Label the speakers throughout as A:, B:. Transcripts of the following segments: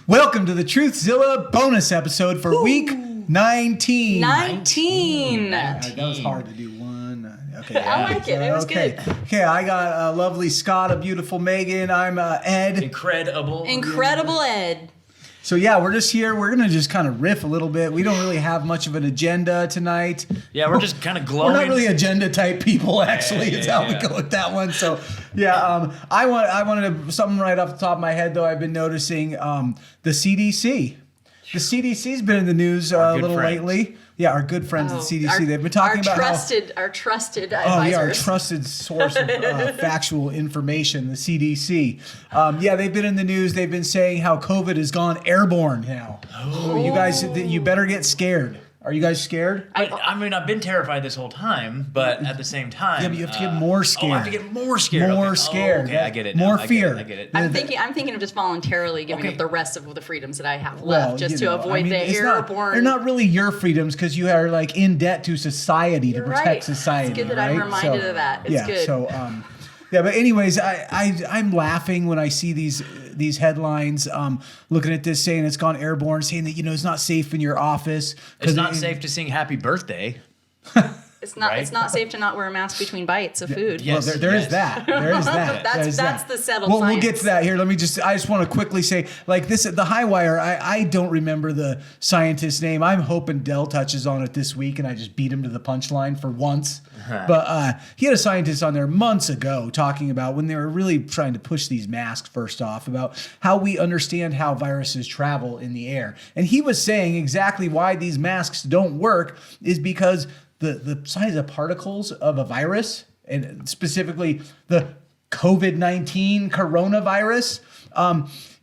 A: Welcome to the Truthzilla Bonus episode for week 19.
B: 19.
A: That was hard to do one. Okay,
B: I like it. It was good.
A: Okay, I got a lovely Scott, a beautiful Megan. I'm Ed.
B: Incredible Ed.
A: So yeah, we're just here. We're gonna just kind of riff a little bit. We don't really have much of an agenda tonight.
C: Yeah, we're just kind of glowing.
A: We're not really agenda type people, actually. Is how we go with that one. So yeah, I wanted something right off the top of my head though. I've been noticing the CDC. The CDC's been in the news a little lately. Yeah, our good friends at CDC. They've been talking about
B: our trusted advisors.
A: Oh yeah, our trusted source of factual information, the CDC. Yeah, they've been in the news. They've been saying how COVID has gone airborne now. Oh. You guys, you better get scared. Are you guys scared?
C: I mean, I've been terrified this whole time, but at the same time...
A: Yeah, but you have to get more scared.
C: Oh, I have to get more scared.
A: More scared.
C: Okay, I get it.
A: More fear.
C: I get it.
B: I'm thinking of just voluntarily giving up the rest of the freedoms that I have left to avoid the airborne...
A: They're not really your freedoms because you are like in debt to society to protect society.
B: It's good that I'm reminded of that. It's good.
A: So, yeah, but anyways, I'm laughing when I see these headlines, looking at this saying it's gone airborne, saying that it's not safe in your office.
C: It's not safe to sing happy birthday.
B: It's not. Right? It's not safe to not wear a mask between bites of food.
A: Yes, well, there is that. There is that.
B: That's the settled science.
A: We'll get to that here. I just want to quickly say, like this, the High Wire. I don't remember the scientist's name. I'm hoping Dell touches on it this week, and I just beat him to the punchline for once. But he had a scientist on there months ago talking about when they were really trying to push these masks. First off, about how we understand how viruses travel in the air, and he was saying exactly why these masks don't work is because the size of particles of a virus, and specifically the COVID-19 coronavirus,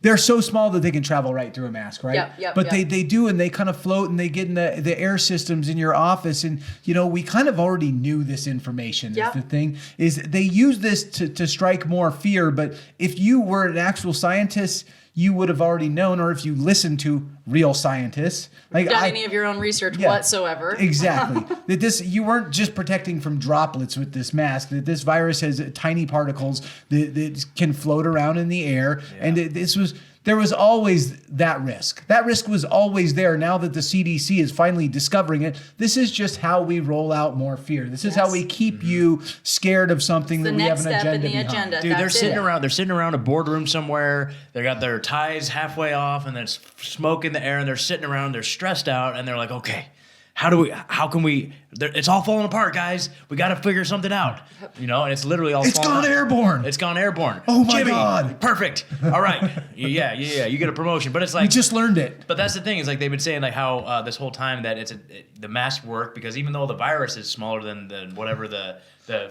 A: they're so small that they can travel right through a mask, right? But they do, and they kind of float, and they get in the air systems in your office. And, we kind of already knew this information. Is the thing is they use this to strike more fear. But if you were an actual scientist, you would have already known, or if you listen to real scientists,
B: like done any of your own research whatsoever.
A: Exactly. That you weren't just protecting from droplets with this mask, that this virus has tiny particles that can float around in the air. Yeah. And there was always that risk. That risk was always there. Now that the CDC is finally discovering it, this is just how we roll out more fear. This is how we keep you scared of something that we have an agenda behind.
C: Dude, they're sitting around a boardroom somewhere. They got their ties halfway off, and there's smoke in the air, and they're sitting around. They're stressed out, and they're like, okay, how can we, it's all falling apart, guys. We got to figure something out. And it's literally all
A: falling apart. It's gone airborne.
C: Oh my
A: Jimmy, God.
C: Perfect. All right. Yeah. You get a promotion. But it's like,
A: we just learned it.
C: But that's the thing, is like they've been saying like how this whole time that the masks work, because even though the virus is smaller than whatever the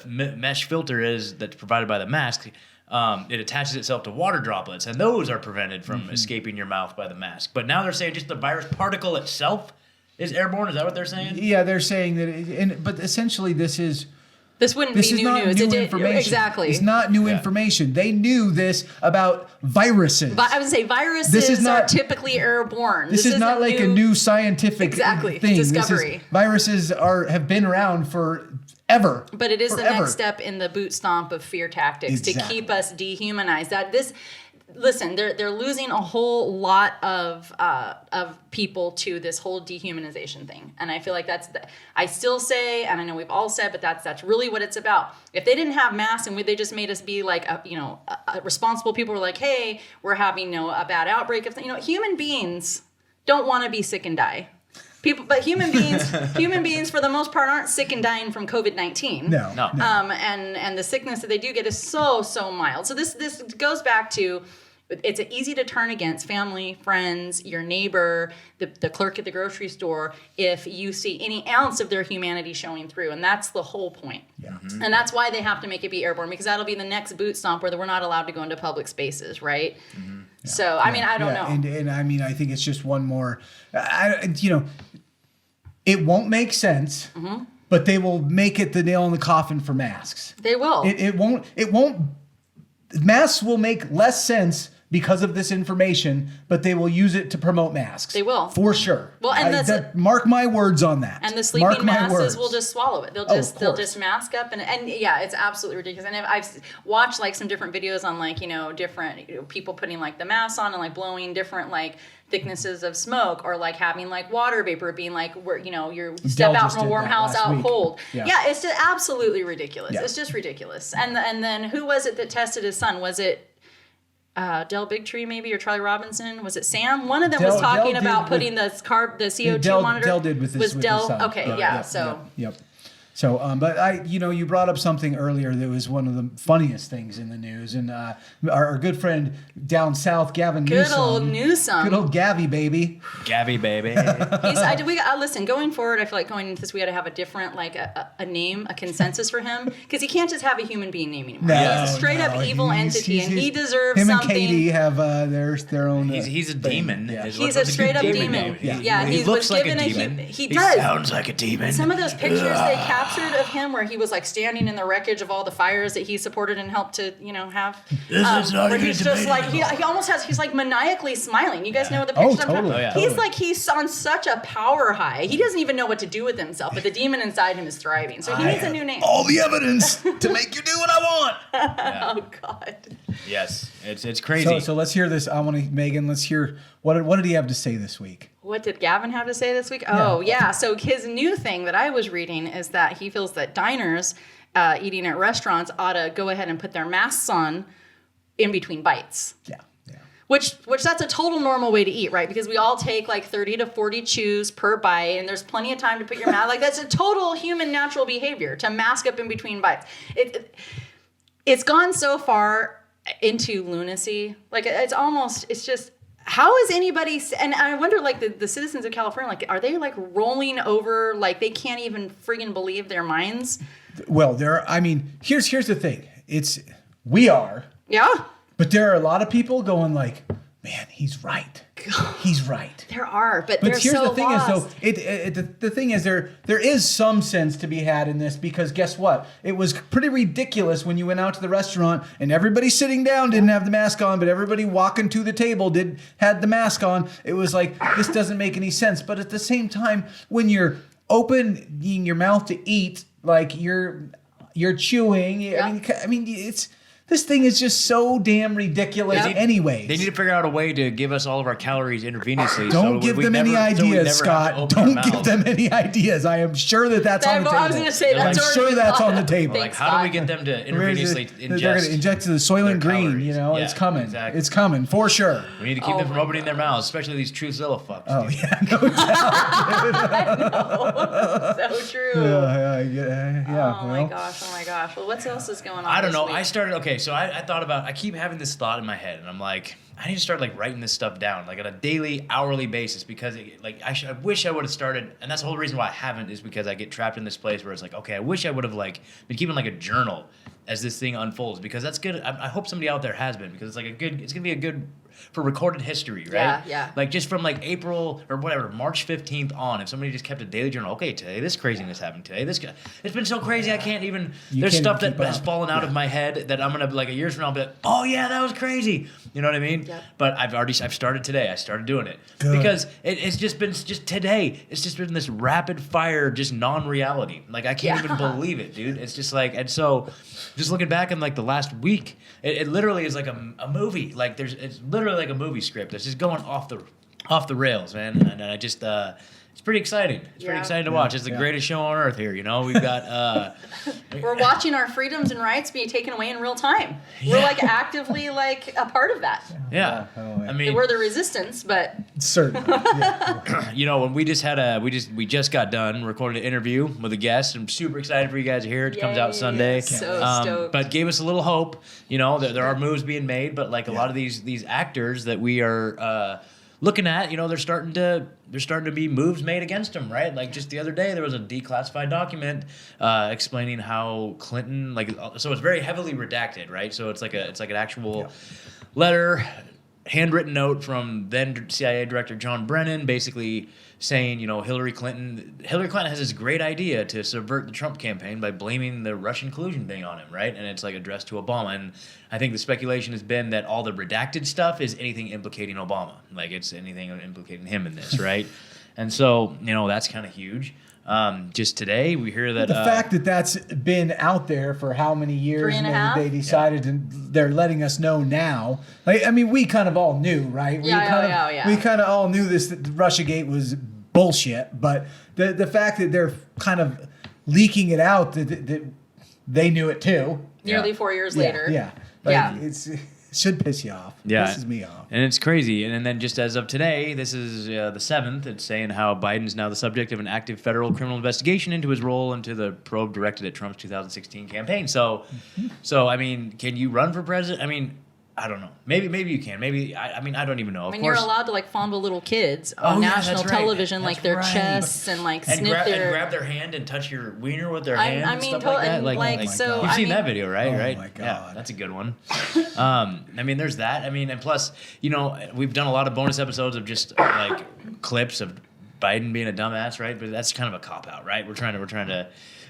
C: mesh filter is that's provided by the mask, it attaches itself to water droplets, and those are prevented from escaping your mouth by the mask. But now they're saying just the virus particle itself is airborne. Is that what they're saying?
A: Yeah, they're saying that. But essentially, this
B: wouldn't be new news.
A: New information.
B: Exactly.
A: It's not new information. They knew this about viruses.
B: But I would say viruses are typically airborne.
A: This is not like a new scientific thing.
B: Discovery.
A: Viruses have been around forever.
B: But it is the next step in the boot stomp of fear tactics to keep us dehumanized. Listen, they're losing a whole lot of people to this whole dehumanization thing, and I feel like I still say, and I know we've all said, but that's really what it's about. If they didn't have masks and they just made us be like responsible people, were like, hey, we're having a bad outbreak of human beings don't want to be sick and die. But human beings for the most part aren't sick and dying from COVID-19.
A: No.
B: And the sickness that they do get is so mild. So this goes back to, it's easy to turn against family, friends, your neighbor, the clerk at the grocery store, if you see any ounce of their humanity showing through. And that's the whole point.
A: Yeah.
B: Mm-hmm. And that's why they have to make it be airborne, because that'll be the next boot stomp where we're not allowed to go into public spaces, right? Mm-hmm. Yeah. So, I mean, I don't know.
A: And I mean, I think it's just one more, it won't make sense, but they will make it the nail in the coffin for masks.
B: They will.
A: It won't, masks will make less sense because of this information, but they will use it to promote masks.
B: They will.
A: For sure.
B: Well, and
A: mark my words on that.
B: And the sleeping masses will just swallow it. They'll just mask up and yeah, it's absolutely ridiculous. And I've watched like some different videos on like, different people putting like the mask on and like blowing different like thicknesses of smoke, or like having like water vapor being like where you step out from a warm house out cold. Yeah, it's just absolutely ridiculous. It's just ridiculous. And then who was it that tested his son? Was it Del Bigtree maybe, or Charlie Robinson? Was it Sam? One of them was talking about putting the CO2 monitor.
A: Del did with his son.
B: Okay,
A: Yep. So, but you brought up something earlier that was one of the funniest things in the news, and our good friend down south, Gavin Newsom.
B: Good old Newsom.
A: Good old Gabby, baby.
C: Gabby, baby.
B: Listen, going forward, I feel like going into this, we got to have a different, like a name, a consensus for him, because he can't just have a human being name anymore. He's a straight up evil entity, and he deserves
A: him
B: something.
A: Him and Katie have their own.
C: He's a demon.
A: Yeah.
B: He's a straight up demon.
C: He looks like a demon.
B: He does.
C: He sounds like a demon.
B: Some of those pictures they captured of him where he was like standing in the wreckage of all the fires that he supported and helped to have. Where he's just like he almost he's like maniacally smiling. You guys know the pictures I'm talking about? He's on such a power high. He doesn't even know what to do with himself, but the demon inside him is thriving. So he needs a new name.
A: All the evidence to make you do what I want.
B: Oh God.
C: Yes, it's crazy.
A: So let's hear this. Megan, let's hear what did he have to say this week?
B: What did Gavin have to say this week? Oh, yeah. So his new thing that I was reading is that he feels that diners eating at restaurants ought to go ahead and put their masks on in between bites.
A: Yeah.
B: Which that's a total normal way to eat, right? Because we all take like 30 to 40 chews per bite, and there's plenty of time to put your mask. Like that's a total human natural behavior to mask up in between bites. It's gone so far into lunacy. Like it's just. How is anybody, and I wonder, like, the citizens of California, like, are they, like, rolling over, like, they can't even friggin' believe their minds?
A: Well, here's the thing. We are.
B: Yeah.
A: But there are a lot of people going, like, man, he's right. He's right.
B: There are, but
A: here's
B: so
A: the thing
B: lost.
A: is, though, the thing is, there is some sense to be had in this, because guess what? It was pretty ridiculous when you went out to the restaurant and everybody sitting down didn't have the mask on, but everybody walking to the table had the mask on. It was like, this doesn't make any sense. But at the same time, when you're opening your mouth to eat, like you're chewing,
B: Yeah.
A: I mean, it's. This thing is just so damn ridiculous anyways.
C: They need to figure out a way to give us all of our calories intravenously.
A: Don't give them any ideas, Scott. Don't give them any ideas. I am sure that's on the table.
B: I was going to say,
A: I'm sure that's on the table.
C: Like, how do we get them to intravenously ingest?
A: They're going to inject the Soylent Green,
C: calories.
A: It's coming.
C: Exactly.
A: It's coming, for sure.
C: We need to keep them from opening their mouths, especially these Truthzilla fucks.
A: Oh, yeah, no doubt.
B: So true.
A: Yeah.
B: Oh, my gosh. Well, what else is going on?
C: I don't know.
B: This week?
C: I started, so I thought about, I keep having this thought in my head, and I'm like, I need to start like writing this stuff down, like on a daily, hourly basis, because I wish I would have started, and that's the whole reason why I haven't, is because I get trapped in this place where it's like, okay, I wish I would have like been keeping like a journal as this thing unfolds, because that's good. I hope somebody out there has been, because it's like it's gonna be a good for recorded history, right?
B: Yeah.
C: Like just from like April or whatever, March 15th on, if somebody just kept a daily journal, okay, today this craziness happened, today this guy, it's been so crazy I can't even. There's stuff that has fallen out of my head that I'm gonna like a year from now be like, oh yeah, that was crazy. You know what I mean?
B: Yep.
C: But I've started today. I started doing it because it's just been today. It's just been this rapid fire, just non-reality. Like I can't even believe it, dude. It's just like, and so just looking back in like the last week, it literally is like a movie. Like it's literally like a movie script. It's just going off the rails, man. And I just it's pretty exciting. It's pretty exciting to watch. It's the greatest show on earth here. You know, we've got
B: we're watching our freedoms and rights being taken away in real time. We're like actively like a part of that.
C: Yeah. I mean,
B: we're the resistance, but
A: certainly.
C: You know, when we just got done recording an interview with a guest. I'm super excited for you guys to hear it. It comes out Sunday.
B: So stoked.
C: But gave us a little hope. You know, there are moves being made, but like a lot of these actors that we are looking at, you know, there's starting to be moves made against them, right? Like just the other day, there was a declassified document explaining how Clinton, so it's very heavily redacted, right? So it's like an actual letter handwritten note from then CIA Director John Brennan, basically saying, Hillary Clinton has this great idea to subvert the Trump campaign by blaming the Russian collusion thing on him, right? And it's like addressed to Obama. And I think the speculation has been that all the redacted stuff is anything implicating Obama. Like it's anything implicating him in this, right? And so, that's kind of huge. Just today, we hear that
A: the fact that that's been out there for how many years, and they decided they're letting us know now. Like, I mean, we kind of all knew, right? We kind of all knew this, that Russiagate was bullshit. But the fact that they're kind of leaking it out, that they knew it too.
B: Nearly 4 years later.
A: Yeah. It should piss you off.
C: Yeah.
A: It pisses me off.
C: And it's crazy. And then just as of today, this is the 7th, it's saying how Biden's now the subject of an active federal criminal investigation into his role into the probe directed at Trump's 2016 campaign. So I mean, can you run for president? I mean, I don't know. Maybe you can. Maybe I mean I don't even know.
B: I mean, you're allowed to like fondle little kids on national television, like their chests and like sniff their
C: grab their hand and touch your wiener with their hand.
B: I mean,
C: and stuff like that. Like
B: so
C: you've seen that video, right?
A: Oh
C: right?
A: my God.
C: Yeah, that's a good one. I mean, there's that. I mean, and plus, we've done a lot of bonus episodes of just like clips of Biden being a dumbass, right? But that's kind of a cop out, right? We're trying to.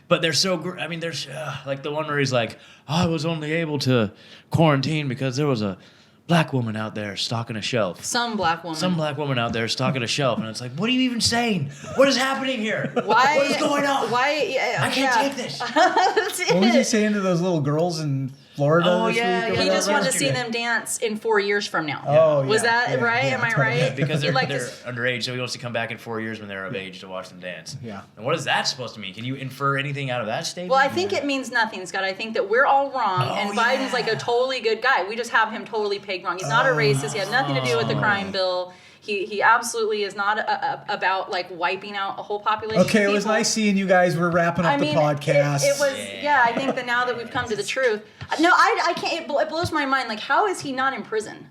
C: But they're so. I mean, there's like the one where he's like, I was only able to quarantine because there was a black woman out there stocking a shelf.
B: Some black woman
C: out there stocking a shelf, and it's like, what are you even saying? What is happening here?
B: Why?
C: What is going on?
B: Why?
C: I can't take this.
A: What was he saying to those little girls in Florida this week?
B: He just wanted to see them dance in 4 years from now.
A: Oh,
B: was that right? Am I right?
C: Yeah, because they're underage, so he wants to come back in 4 years when they're of age to watch them dance.
A: Yeah.
C: And what is that supposed to mean? Can you infer anything out of that statement?
B: Well, I think it means nothing, Scott. I think that we're all wrong, and Biden's like a totally good guy. We just have him totally pegged wrong. He's not a racist. He had nothing to do with the crime bill. He absolutely is not about like wiping out a whole population.
A: Okay,
B: of
A: it was nice seeing you guys. We're wrapping up the podcast.
B: It was, I think that now that we've come to the truth, no, I can't. It blows my mind. Like, how is he not in prison?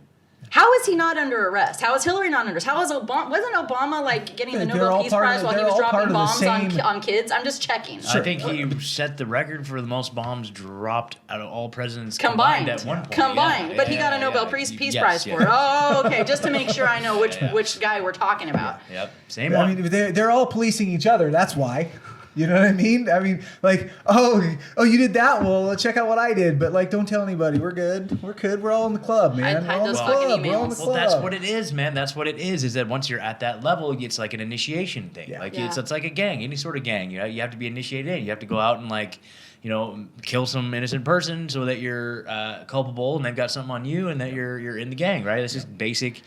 B: How is he not under arrest? How is Hillary not under arrest? How is Obama? Wasn't Obama like getting the Nobel Peace Prize while he was dropping bombs on kids? I'm just checking.
C: Sure. I think he set the record for the most bombs dropped out of all presidents combined at one point.
B: But he got a Nobel Peace Prize for it. Oh, okay. Just to make sure I know which guy we're talking about.
C: Yep. Same one.
A: I mean, they're all policing each other. That's why. You know what I mean? I mean, like, oh, you did that. Well, check out what I did. But like, don't tell anybody. We're good. We're all in the club, man.
B: Hide those fucking emails.
C: Well, that's what it is, man. That's what it is. Is that once you're at that level, it's like an initiation thing. Yeah. Like it's like a gang, any sort of gang. You have to be initiated in. You have to go out and like, kill some innocent person so that you're culpable and they've got something on you and that you're in the gang, right? That's just basic.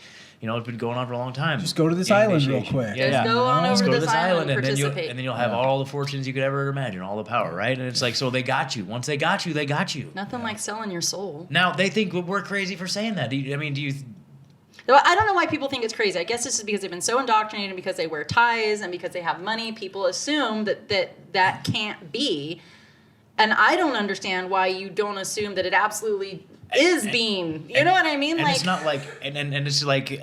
C: It's been going on for a long time.
A: Just go to this island real quick.
B: Just go on over to this island and
C: participate. And then you'll have all the fortunes you could ever imagine, all the power, right? And it's like, so they got you. Once they got you, they got you.
B: Nothing like selling your soul.
C: Now, they think we're crazy for saying that. Do you?
B: I don't know why people think it's crazy. I guess this is because they've been so indoctrinated, because they wear ties and because they have money. People assume that can't be. And I don't understand why you don't assume that it absolutely is being, you know what I mean?
C: And
B: like,
C: it's not like, and it's like,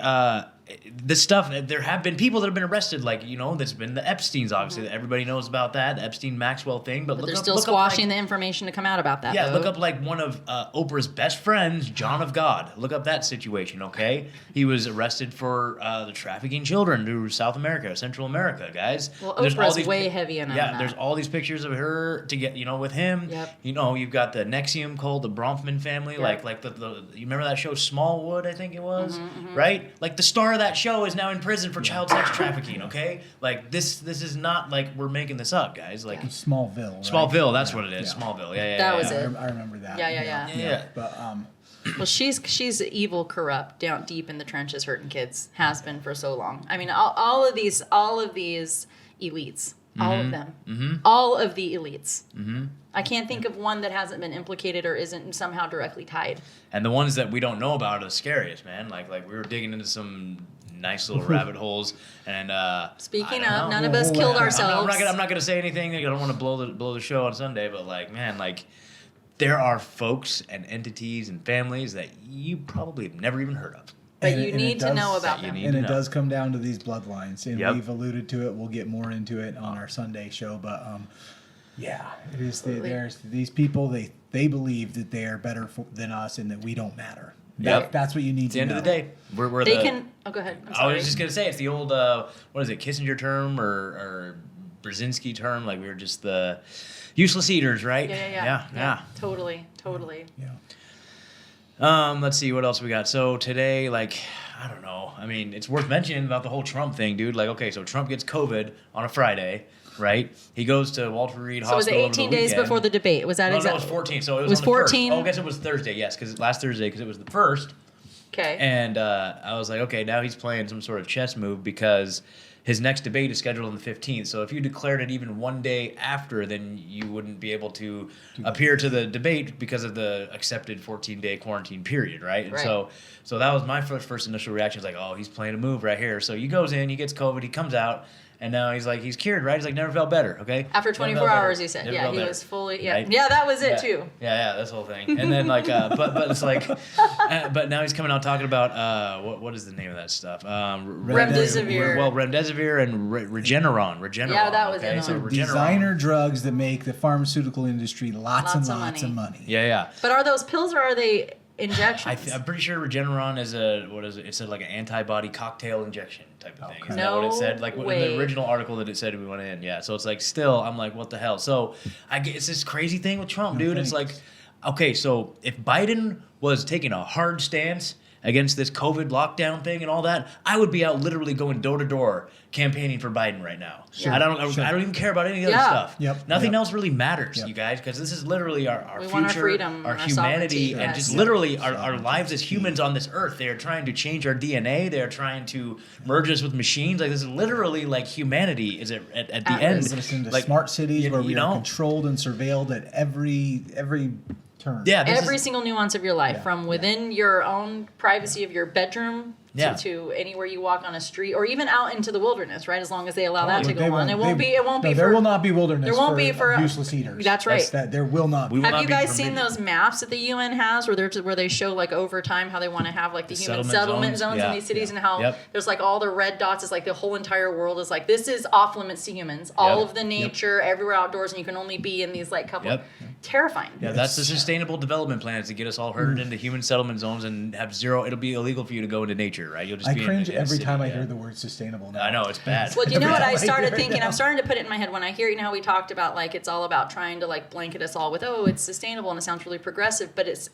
C: this stuff, there have been people that have been arrested, like, there's been the Epsteins, obviously, that everybody knows about that, the Epstein-Maxwell thing, but
B: they're still squashing the information to come out about that.
C: Yeah, look up, like, one of Oprah's best friends, John of God. Look up that situation, okay? He was arrested for the trafficking children to South America, Central America, guys.
B: Well, Oprah's way heavy on that.
C: Yeah, there's all these pictures of her to get, with him.
B: Yep.
C: You've got the Nexium called the Bronfman family,
B: yep.
C: like the you remember that show Smallwood, I think it was, right? Like the star of that show is now in prison for child sex trafficking, okay? Like this is not like we're making this up, guys. Like
A: Smallville. Right?
C: Smallville, that's what it is. Yeah. Smallville. Yeah.
B: That was it.
A: I remember that.
B: Yeah.
A: But
B: well, she's evil, corrupt, down deep in the trenches, hurting kids. Has been for so long. I mean, all of these elites, all of them, all of the elites. I can't think of one that hasn't been implicated or isn't somehow directly tied.
C: And the ones that we don't know about are the scariest, man. Like we were digging into some nice little rabbit holes, and
B: speaking of, none of us killed ourselves.
C: I'm not gonna say anything. I don't want to blow the show on Sunday, but there are folks and entities and families that you probably have never even heard of.
B: But you need to know about them.
A: And it does come down to these bloodlines, and we've alluded to it. We'll get more into it on our Sunday show, but it is. There's these people. They believe that they are better than us, and that we don't matter. That's what you need
C: At the
A: to
C: end
A: know.
C: of the day, we're
B: They
C: the,
B: can. Oh, go ahead. I'm
C: I
B: sorry.
C: was just gonna say it's the old what is it, Kissinger term or Brzezinski term? Like we were just the useless eaters, right?
B: Yeah. Totally.
A: Yeah.
C: Let's see what else we got. So today, like, I don't know. I mean, it's worth mentioning about the whole Trump thing, dude. Like, okay, so Trump gets COVID on a Friday, right? He goes to Walter Reed
B: So was it
C: Hospital.
B: 18
C: over the
B: days
C: weekend.
B: before the debate? Was that
C: No,
B: exactly?
C: it was 14. So it
B: was
C: was on the
B: 14?
C: First. Oh, I guess it was Thursday. Yes, because last Thursday, because it was the first.
B: Okay.
C: And I was like, okay, now he's playing some sort of chess move because his next debate is scheduled on the 15th. So if you declared it even one day after, then you wouldn't be able to appear to the debate because of the accepted 14-day quarantine period, right? And
B: Right.
C: so that was my first initial reaction. It's like, oh, he's playing a move right here. So he goes in, he gets COVID, he comes out, and now he's cured, right? He's like, never felt better, okay?
B: After
C: Never
B: 24
C: felt better.
B: hours, he said.
C: Never
B: Yeah,
C: felt
B: he
C: better,
B: was fully. Yeah,
C: right?
B: yeah, that was it too.
C: Yeah, this whole thing. And then like, but it's like, but now he's coming out talking about what is the name of that stuff?
B: Remdesivir.
C: Well, remdesivir and Regeneron.
B: Yeah, that was
C: okay?
B: it.
C: So Regeneron.
A: Designer drugs that make the pharmaceutical industry lots and
B: of
A: lots of money.
C: Yeah.
B: But are those pills or are they injections?
C: I'm pretty sure Regeneron is it's like an antibody cocktail injection type of thing. Isn't that
B: No
C: what it said? Like in
B: way.
C: the original article that it said we went in. Yeah. So it's like still, I'm like, what the hell? So it's this crazy thing with Trump, dude. It's like, okay, so if Biden was taking a hard stance against this COVID lockdown thing and all that, I would be out literally going door to door campaigning for Biden right now.
A: Sure,
C: I don't even care about any other
B: Yeah.
C: stuff.
A: Yep,
C: Nothing
A: yep.
C: else really matters,
A: Yep.
C: you guys, because this is literally our
B: We
C: future,
B: want our freedom,
C: our
B: our
C: humanity,
B: sovereignty,
C: and
B: yes.
C: just literally our lives as humans on this earth. They are trying to change our DNA. They are trying to merge us with machines. Like this is literally like humanity is at the
B: At
C: end.
B: risk.
A: Listen to
C: Like,
A: smart cities where we
C: know?
A: are controlled and surveilled at every turn.
C: Yeah, this
B: Every
C: is-
B: single nuance of your life,
A: Yeah,
B: from within your own privacy of your bedroom
C: Yeah.
B: to anywhere you walk on a street, or even out into the wilderness, right? As long as they allow that to
A: They
B: go on, it won't be. It won't
A: no,
B: be.
A: there
B: for,
A: will not be wilderness.
B: there won't be for
A: useless eaters.
B: That's right.
A: There will not be.
C: We will
B: Have
C: not
B: you
C: be
B: guys seen
C: permitted.
B: those maps that the UN has where they show like over time how they want to have like the human settlement zones
C: Yeah.
B: in these cities, and how
C: Yep.
B: there's like all the red dots is like the whole entire world is like this is off limits to humans. All
C: Yep.
B: of the nature, everywhere outdoors, and you can only be in these like couple.
C: Yep.
B: Terrifying.
C: Yeah, that's the sustainable development plan is to get us all herded into human settlement zones and have zero. It'll be illegal for you to go into nature, right? You'll just
A: I
C: be
A: cringe
C: in a
A: every
C: city,
A: time I
C: yeah.
A: hear the word sustainable now.
C: I know it's bad.
B: Well, do you know what I
A: I
B: started
A: hear it
B: thinking?
A: now.
B: I'm starting to put it in my head when I hear, you know how we talked about like it's all about trying to like blanket us all with, oh, it's sustainable and it sounds really progressive, but it's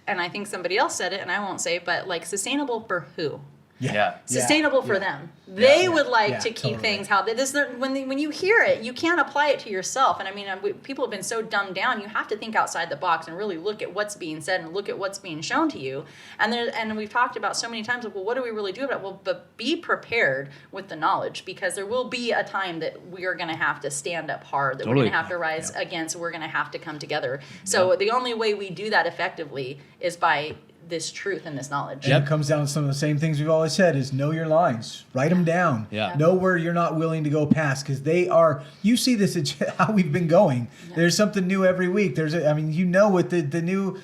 B: and I think somebody else said it and I won't say, but like sustainable for who?
C: Yeah.
B: Sustainable for them. They would like to keep
A: totally.
B: things how when you hear it, you can't apply it to yourself. And I mean, people have been so dumbed down. You have to think outside the box and really look at what's being said and look at what's being shown to you. And we've talked about so many times, well, what do we really do about it? Well, but be prepared with the knowledge, because there will be a time that we are going to have to stand up hard, that we're
C: Totally.
B: going to have to rise against, we're going to have to come together. So the only way we do that effectively is by this truth and this knowledge.
A: And it comes down to some of the same things we've always said is know your lines. Write them down.
C: Yeah.
A: Know where you're not willing to go past, because they are, you see this, it's how we've been going. There's something new every week. With the new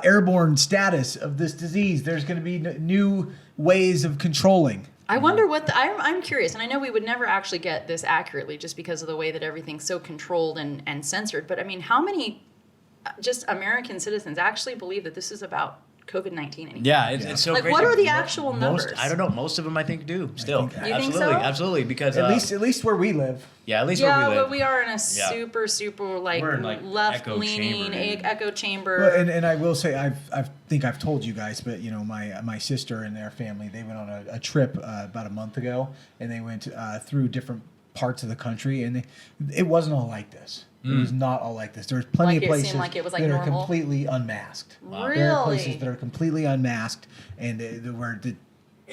A: airborne status of this disease, there's going to be new ways of controlling.
B: I wonder what I'm curious, and I know we would never actually get this accurately just because of the way that everything's so controlled and censored. But I mean, how many just American citizens actually believe that this is about COVID-19 anymore?
C: Yeah, it's so
B: Like,
C: crazy.
B: what are the actual numbers?
C: I don't know. Most of them, I think, do still.
A: think-
B: You think
C: absolutely,
B: so?
C: absolutely. Because
A: At least where we live.
C: at least
B: Yeah,
C: where we live.
B: but we are in a super like
C: We're in, like,
B: left-leaning
C: echo chamber,
B: echo chamber.
A: Well, and I will say I think I've told you guys, but you know my sister and their family, they went on a trip about a month ago, and they went through different parts of the country, and it wasn't all like this. It was not all like this. There's plenty
B: Like
A: of
B: it
A: places
B: seemed like it was, like,
A: that are
B: normal?
A: completely unmasked.
B: Wow.
A: There are
B: Really?
A: places that are completely unmasked, and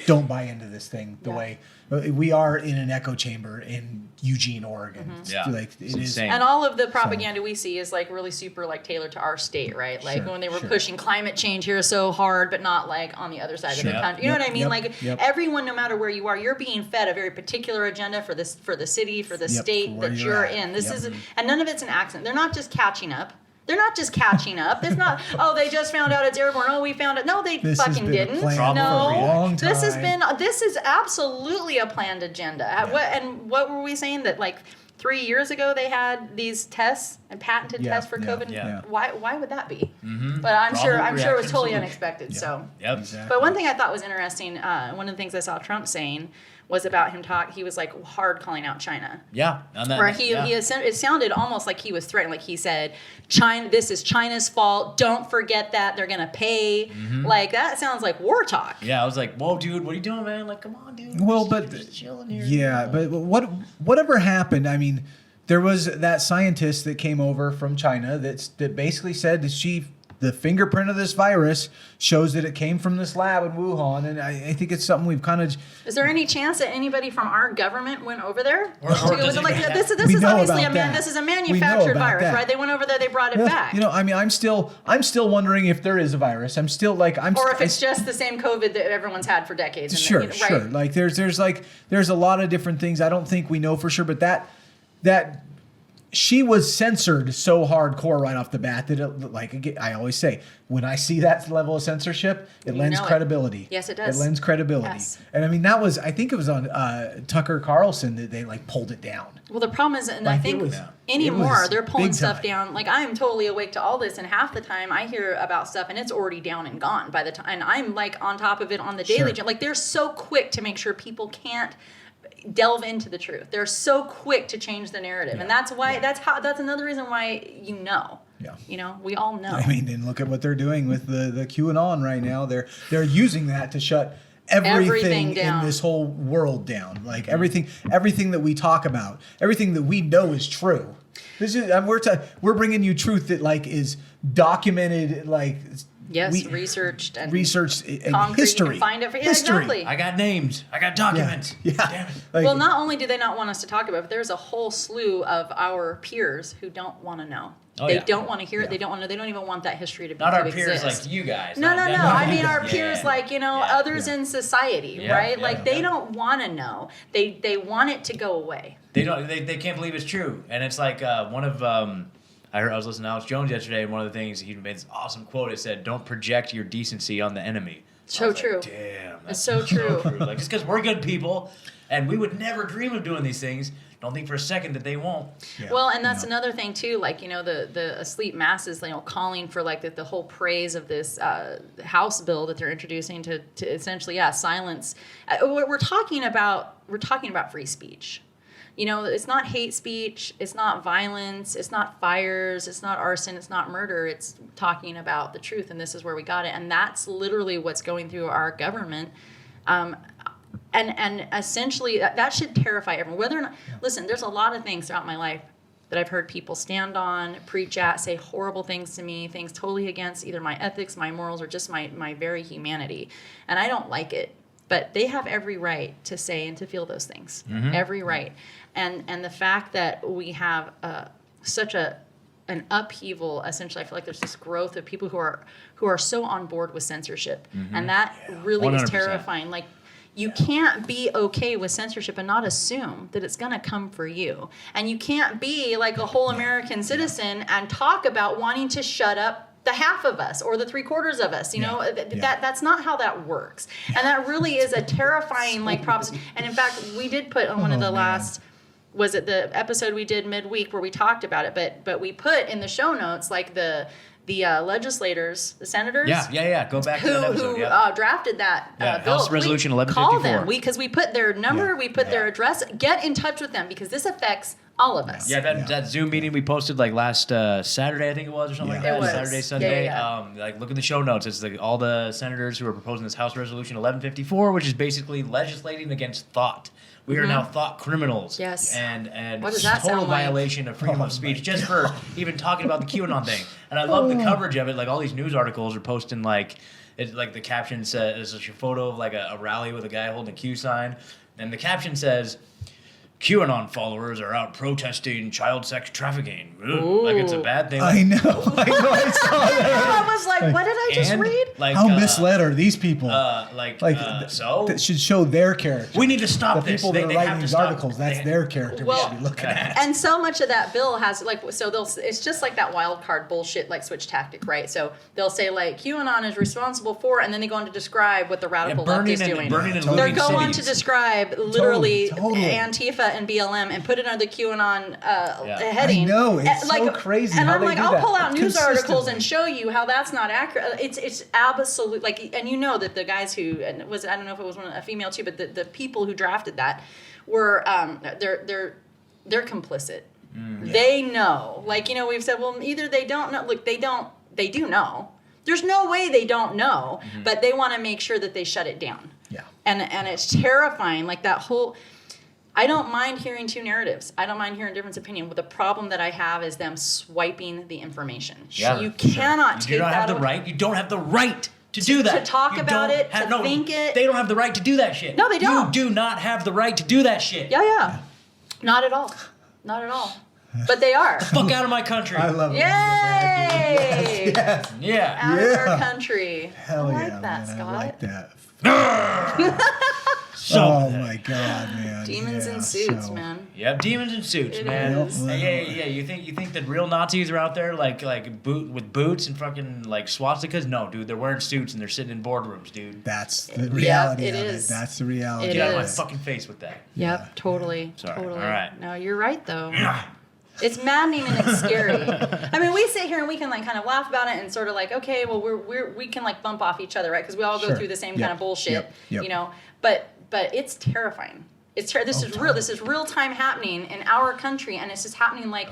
A: don't buy into this thing the
B: Yeah.
A: way we are in an echo chamber in Eugene, Oregon.
B: Mm-hmm.
A: It's
C: Yeah.
A: like
C: It's
A: it is.
C: insane.
B: And all of the propaganda we see is like really super like tailored to our state, right? Like
A: Sure,
B: when they were
A: sure.
B: pushing climate change here so hard, but not like on the other side of the
C: Sure.
B: country. You know
A: Yep,
B: what I mean?
A: yep,
B: Like
A: yep.
B: everyone, no matter where you are, you're being fed a very particular agenda for the city, for the
A: Yep,
B: state
A: for where
B: that
A: you're
B: you're
A: at.
B: in. This
A: Yep.
B: is, and none of it's an accident. They're not just catching up. They're not just catching up. It's not, oh, they just found out it's airborne. Oh, we found it. No, they
A: This has
B: fucking
A: been a
B: didn't.
A: plan
B: No,
A: for a long
B: this has
A: time.
B: been, this is absolutely a planned agenda. What were we saying that like 3 years ago they had these tests and patented tests for COVID.
C: Yeah.
B: Why would that be?
C: Mm-hmm.
B: But I'm sure it was
C: Reaction
B: totally
C: solution.
B: unexpected.
C: Yeah.
B: So.
C: Yep.
A: Exactly.
B: But one thing I thought was interesting, one of the things I saw Trump saying was about him he was like hard calling out China.
C: Yeah. And that,
B: Where it sounded almost like he was threatening, like he said, China, this is China's fault. Don't forget that they're gonna pay. Like that sounds like war talk.
C: Yeah, I was like, whoa, dude, what are you doing, man? Like, come on, dude.
A: Well,
C: Just chilling here.
A: yeah, but whatever happened, I mean, there was that scientist that came over from China that basically said that the fingerprint of this virus shows that it came from this lab in Wuhan, and I think it's something we've kind of.
B: Is there any chance that anybody from our government went over there?
C: Or
B: Was
C: does
B: it
C: it
B: like
C: even
B: this
C: have-
B: is
A: We know
B: obviously
A: about that.
B: this is a
A: We know
B: manufactured
A: about
B: virus,
A: that.
B: right? They went over there, they brought it back.
A: You know, I mean, I'm still wondering if there is a virus. I'm still like
B: or if it's just the same COVID that everyone's had for decades.
A: Sure,
B: Right.
A: sure. Like there's a lot of different things. I don't think we know for sure, but that she was censored so hardcore right off the bat that I always say, when I see that level of censorship, it lends
B: know it.
A: credibility.
B: Yes, it does.
A: It lends credibility.
B: Yes.
A: And I mean, I think it was on Tucker Carlson that they like pulled it down.
B: Well, the problem is, and I
A: Like, it
B: think
A: was-
B: anymore
A: it
B: they're
A: was
B: pulling
A: big
B: stuff
A: time.
B: down. Like I'm totally awake to all this, and half the time I hear about stuff and it's already down and gone by the time, and I'm like on top of it on the daily.
A: Sure.
B: Like they're so quick to make sure people can't delve into the truth. They're so quick to change the narrative, and that's why that's another reason why
A: Yeah.
B: you know, we all know.
A: I mean, and look at what they're doing with the QAnon right now. They're using that to shut everything in
B: down.
A: this whole world down. Like everything that we talk about, everything that we know is true. This is we're bringing you truth that like is documented, like
B: yes, researched and
A: researched and
B: concrete.
A: history.
B: You can find it. Yeah,
A: history.
B: exactly.
C: I got names. I got documents.
A: Yeah.
C: Damn it.
A: Like,
B: Well, not only do they not want us to talk about it, but there's a whole slew of our peers who don't want to know.
C: Oh,
B: They
C: yeah.
B: don't want to hear it. They don't want to. They don't even want that history to be
C: Not
B: to
C: our peers
B: exist.
C: like you guys.
B: No.
C: Not them.
B: I mean our
C: Yeah.
B: peers, like others in society,
C: Yeah,
B: right?
C: yeah,
B: like they
C: yeah.
B: don't want to know. They want it to go away.
C: They don't. They can't believe it's true. And it's like one of I was listening to Alex Jones yesterday, and one of the things he made this awesome quote. It said, "Don't project your decency on the enemy."
B: So
C: I was
B: true.
C: Like, damn, that's
B: It's so true.
C: Like just because we're good people, and we would never dream of doing these things, don't think for a second that they won't.
A: yeah,
B: Well, and that's
A: yeah.
B: another thing too. Like the asleep masses, calling for like the whole praise of this House bill that they're introducing to essentially silence. We're talking about free speech. You know, it's not hate speech, it's not violence, it's not fires, it's not arson, it's not murder. It's talking about the truth, and this is where we got it. And that's literally what's going through our government. And essentially, that should terrify everyone. Whether or not, listen, there's a lot of things throughout my life that I've heard people stand on, preach at, say horrible things to me, things totally against either my ethics, my morals, or just my very humanity. And I don't like it. But they have every right to say and to feel those things.
C: Mm-hmm.
B: Every right. And the fact that we have such an upheaval, essentially, I feel like there's this growth of people who are so on board with censorship.
C: Mm-hmm.
B: And that really is
C: 100%.
B: terrifying. Like, you can't be okay with censorship and not assume that it's going to come for you. And you can't be like a whole American citizen and talk about wanting to shut up the half of us or the 3/4 of us, that's not how that works. And that really is a terrifying proposition. And in fact, we did put on one of the last, was it the episode we did midweek where we talked about it, but we put in the show notes like the legislators, the senators,
C: Go back to that episode.
B: who drafted that bill.
C: House Resolution
B: Call
C: 1154.
B: them because we put their number, we put their address. Get in touch with them because this affects all of us.
C: Yeah, that Zoom meeting we posted like last Saturday, I think it was, or something like
A: Yeah.
C: that.
B: It was.
C: Saturday, Sunday.
B: Yeah.
C: Look in the show notes. It's all the senators who are proposing this House Resolution 1154, which is basically legislating against thought. We are now thought criminals.
B: Yes.
C: And
B: What does that
C: total
B: sound like?
C: violation of freedom of speech just for even talking about the QAnon thing. And I love the coverage of it. Like all these news articles are posting it's like the caption says, it's a photo of like a rally with a guy holding a Q sign. And the caption says, QAnon followers are out protesting child sex trafficking. Ugh, like it's a bad thing.
A: I know. I saw that.
B: I was like, what did I just
C: And,
B: read?
C: Like,
A: How misled are these people?
C: so
A: that should show their character.
C: we need to stop
A: The
C: this.
A: people
C: They
A: that are
C: have
A: writing
C: to
A: these
C: stop.
A: articles, that's
C: They-
A: their character
B: Well,
A: we should be looking at.
B: And so much of that bill has it's just like that wild card bullshit switch tactic, right? So they'll say QAnon is responsible for, and then they go on to describe what the radical left is doing.
C: burning and
A: They're
B: They're
C: looting
B: going on to
C: cities.
B: describe literally
A: Totally.
B: Antifa and BLM and put it under the QAnon heading.
A: I know, it's so crazy.
B: And
A: how
B: I'm
A: they
B: like,
A: do
B: I'll
A: that
B: pull out news articles
A: consistently.
B: and show you how that's not accurate. It's absolute, like, and you know that the guys who, and was, I don't know if it was a female too, but the people who drafted that were, they're complicit. They know. Like, you know, we've said, well, either they don't know. Look, they do know. There's no way they don't know, but they want to make sure that they shut it down.
A: Yeah.
B: And it's terrifying. Like that whole, I don't mind hearing two narratives. I don't mind hearing different opinion. But the problem that I have is them swiping the information.
C: Yeah,
B: you cannot take that.
C: You don't have the right. You don't have the right to do that.
B: To talk about it, to think it.
C: They don't have the right to do that shit.
B: No, they don't.
C: You do not have the right to do that shit.
B: Yeah. Not at all. Not at all. But they are.
C: Fuck out of my country.
A: I love it.
B: Yay!
A: Yes.
C: Yeah.
B: Out of our country.
A: Hell
B: I like
A: yeah,
B: that,
A: man.
B: Scott.
A: I like that.
C: So
A: oh my God, man.
B: Demons
A: Yeah,
B: in suits,
A: so-
B: man.
C: Yep, demons in suits,
B: It
C: man.
B: is.
C: Yeah. You think that real Nazis are out there like with boots and fucking like swastikas? No, dude, they're wearing suits and they're sitting in boardrooms, dude.
A: That's the reality
B: it
A: of
B: is.
A: it. That's the reality.
B: It
C: Get out of my
B: is.
C: fucking face with that.
B: Yep, totally.
C: Sorry.
B: Totally.
C: All right.
B: No, you're right though. It's maddening and it's scary. I mean, we sit here and we can like kind of laugh about it and sort of like, okay, well, we can like bump off each other, right? Because we all go
A: Sure.
B: through the same
A: Yep.
B: kind of bullshit,
A: Yep.
B: you know. But it's terrifying. This is real. This is real time happening in our country, and it's just happening like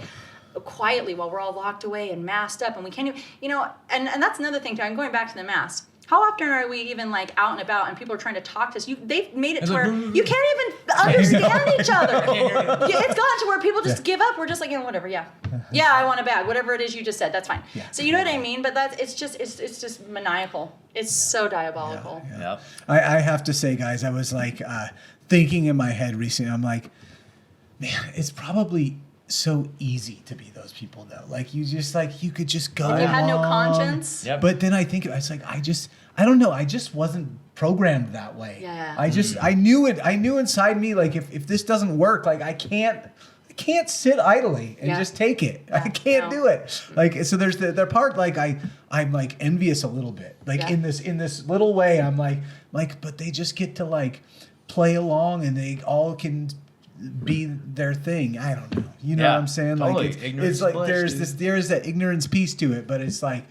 B: quietly while we're all locked away and masked up, and we can't even, you know. And that's another thing too. I'm going back to the mask. How often are we even like out and about and people are trying to talk to us? They've made it to where you can't even understand each other. It's gotten to where people just give up. We're just like, whatever, yeah, I want a bag, whatever it is you just said, that's fine.
A: Yeah.
B: So you know what I mean? But it's just maniacal. It's so diabolical.
A: Yeah.
C: Yep.
A: I have to say, guys, I was like thinking in my head recently. I'm like, man, it's probably so easy to be those people though. Like you just like you could just go.
B: You had no
A: along.
B: conscience.
C: Yep.
A: But then I think it's like I don't know. I just wasn't programmed that way.
B: Yeah.
A: I knew it. I knew inside me like if this doesn't work, like I can't sit idly and just take it. I can't do it. Like so there's the part like I'm like envious a little bit. Like in this little way I'm like but they just get to like play along and they all can be their thing. I don't know. You know what I'm saying?
C: Totally.
A: Like
C: Ignorance
A: it's like
C: is bliss,
A: there's that ignorance piece to it, but it's like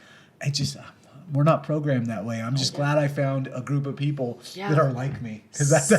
A: we're not programmed that way. I'm just glad I found a group of people that are like me, because that's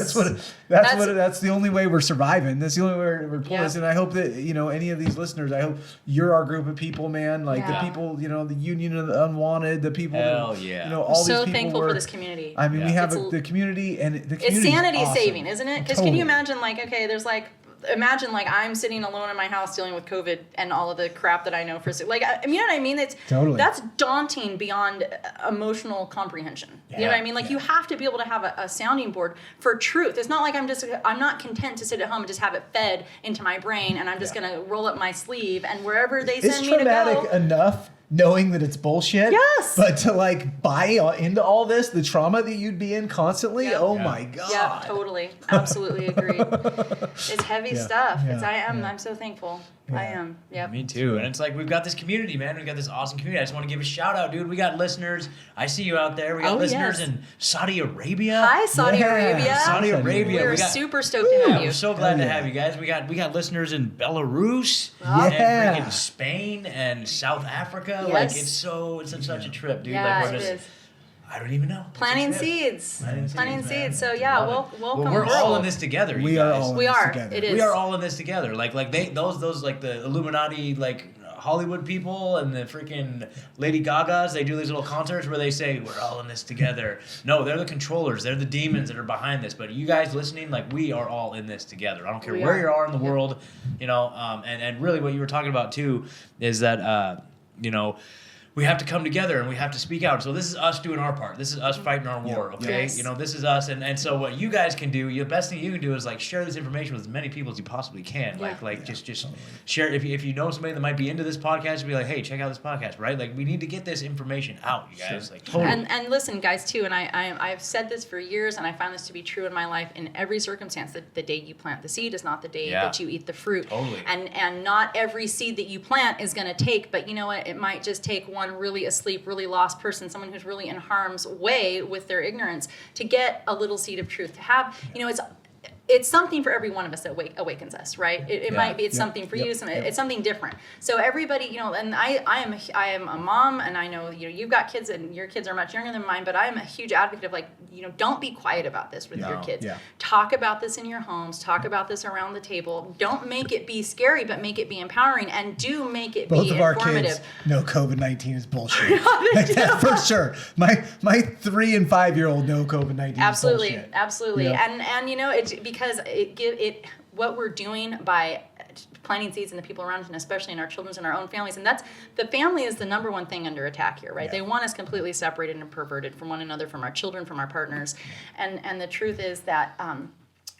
A: the only way we're surviving. That's the only way we're pulling this. And I hope that any of these listeners, I hope you're our group of people, man. Like the people, the Union of the Unwanted, the people.
C: Hell yeah.
A: All these
B: So
A: people
B: thankful for this community.
A: I mean, we have the community, and the community.
B: It's sanity
A: awesome.
B: saving, isn't it? Because can you imagine, like, okay, there's like. Imagine like I'm sitting alone in my house dealing with COVID and all of the crap that I know for like you know what I mean? That's daunting beyond emotional comprehension. You know what I mean? Like you have to be able to have a sounding board for truth. It's not like I'm not content to sit at home and just have it fed into my brain and I'm just gonna roll up my sleeve and wherever they send me to go.
A: It's traumatic enough knowing that it's bullshit.
B: Yes.
A: But to like buy into all this, the trauma that you'd be in constantly, my God.
B: Yeah, totally. Absolutely agree. It's heavy stuff. I'm so thankful. I am. Yeah.
C: Me too. And it's like we've got this community, man. We've got this awesome community. I just want to give a shout out, dude. We got listeners. I see you out there. We got listeners in Saudi Arabia.
B: Hi, Saudi Arabia.
C: Saudi Arabia.
B: We're super stoked to have you.
C: We're so glad to have you guys. We got listeners in Belarus
A: Yeah.
C: and freaking Spain and South Africa.
B: Yes.
C: Like it's such a trip, dude.
B: Yeah,
C: like
B: it is.
C: I don't even know.
B: Planting seeds. Planting seeds. So yeah, welcome.
C: Well, we're all in this together. You
A: We
C: guys.
A: are all in
B: We
A: this
B: are.
A: together.
B: It is.
C: We are all in this together. Like those like the Illuminati like Hollywood people and the freaking Lady Gagas. They do these little concerts where they say we're all in this together. No, they're the controllers. They're the demons that are behind this. But you guys listening, like we are all in this together. I don't care where you are in the world, And really, what you were talking about too is that we have to come together and we have to speak out. So this is us doing our part. This is us fighting our war, okay?
B: Yes.
C: This is us. And so what you guys can do, the best thing you can do is like share this information with as many people as you possibly can. Just share. If you know somebody that might be into this podcast, be like, hey, check out this podcast, right? Like we need to get this information out, you guys. Sure. Like totally.
B: And listen, guys, too, and I've said this for years, and I found this to be true in my life in every circumstance. That the day you plant the seed is not the day that you eat the fruit.
C: Totally.
B: And not every seed that you plant is going to take, but you know what? It might just take one really asleep, really lost person, someone who's really in harm's way with their ignorance, to get a little seed of truth. To have, it's something for every one of us that awakens us, right? It might be, it's something for you, it's something different. So everybody, you know, and I am a mom, and I know, you know, you've got kids and your kids are much younger than mine, but I am a huge advocate of, like, you know, don't be quiet about this with your kids. Talk about this in your homes, talk about this around the table. Don't make it be scary, but make it be empowering, and do make it
A: Both
B: be
A: of our
B: informative.
A: kids know COVID-19 is bullshit. Like that for sure. My 3 and 5-year-old know COVID-19 is bullshit.
B: Absolutely.
A: Yeah.
B: And you know, it's because it what we're doing by planting seeds in the people around us, and especially in our children's and our own families. And that's, the family is the number one thing under attack here, right? Yeah. They want us completely separated and perverted from one another, from our children, from our partners. And the truth is that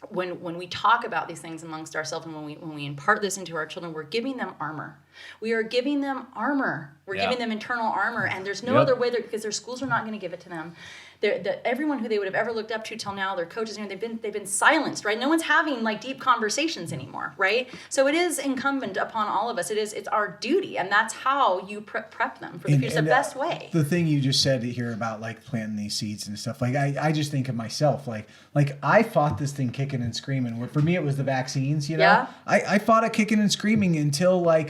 B: when we talk about these things amongst ourselves, and when we impart this into our children, we're giving them armor. We are giving them armor. We're giving them internal armor, and there's no other way, because their schools are not going to give it to them. Everyone who they would have ever looked up to till now, their coaches, you know, they've been silenced, right? No one's having like deep conversations anymore, right? So it is incumbent upon all of us. It's our duty, and that's how you prep them for the future. It's the best way.
A: The thing you just said here about like planting these seeds and stuff, like I just think of myself, like I fought this thing kicking and screaming. For me, it was the vaccines, you know.
B: Yeah.
A: I fought it kicking and screaming until I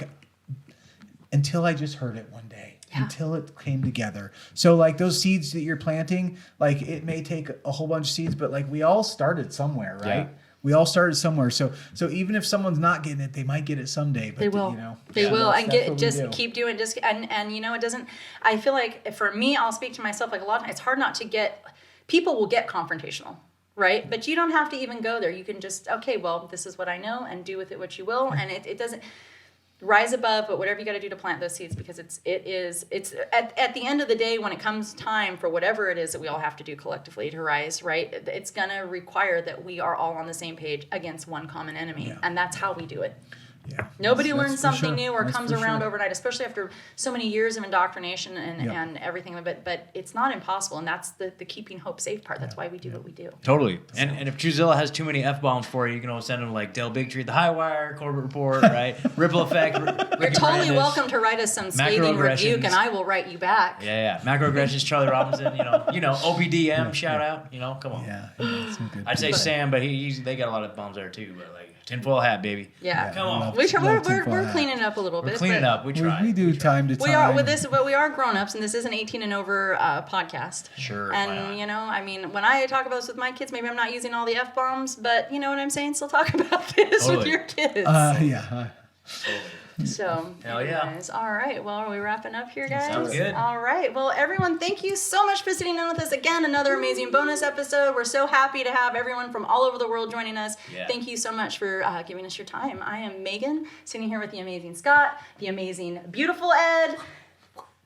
A: just heard it one day. Yeah. Until it came together. So like those seeds that you're planting, like it may take a whole bunch of seeds, but like we all started somewhere, right? Yeah. We all started somewhere. So even if someone's not getting it, they might get it someday. But
B: they will.
A: You know,
B: they will. And keep doing. And you know, it doesn't. I feel like for me, I'll speak to myself. Like a lot of times, it's hard not to get. People will get confrontational, right? But you don't have to even go there. You can just, okay, well, this is what I know, and do with it what you will. And it doesn't. Rise above, but whatever you got to do to plant those seeds, because it's at the end of the day, when it comes time for whatever it is that we all have to do collectively to rise, right? It's going to require that we are all on the same page against one common enemy, and that's how we do it. Yeah. Nobody learns something new or comes around overnight, especially after so many years of indoctrination and everything. But it's not impossible, and that's the keeping hope safe part. That's why we do what we do.
C: Totally. And if Truthzilla has too many F-bombs for you, you can always send them like Del Bigtree, The High Wire, Corbett Report, right? Ripple Effect.
B: You're totally welcome to write us some scathing rebuke, and I will write you back.
C: Yeah. Macroaggressions, Charlie Robinson, you know, OPDM, shout out, you know, come on.
A: Yeah, some good
C: I'd say Sam, but they got a lot of bombs there too, but like tinfoil hat, baby.
B: Yeah.
C: Come on.
B: We're cleaning up a little bit.
C: We're cleaning up. We try.
A: We do time to time.
B: We are with this, but we are grown-ups, and this is an 18 and over podcast.
C: Sure.
B: And you know, I mean, when I talk about this with my kids, maybe I'm not using all the F-bombs, but you know what I'm saying? Still talk about this with your kids.
A: Yeah.
B: So, anyways, all right. Well, are we wrapping up here, guys?
C: Sounds good.
B: All right. Well, everyone, thank you so much for sitting in with us again. Another amazing bonus episode. We're so happy to have everyone from all over the world joining us. Yeah. Thank you so much for giving us your time. I am Megan, sitting here with the amazing Scott, the amazing, beautiful Ed.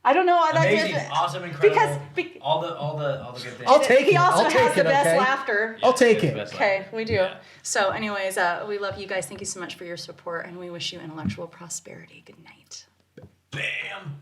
B: I don't know.
C: Amazing, awesome, incredible. All the good things.
A: I'll take it.
B: He also
A: I'll take
B: has the
A: it,
B: best
A: okay?
B: laughter.
A: I'll take it.
B: Okay, we do. Yeah. So, anyways, we love you guys. Thank you so much for your support, and we wish you intellectual prosperity. Good night.
C: Bam.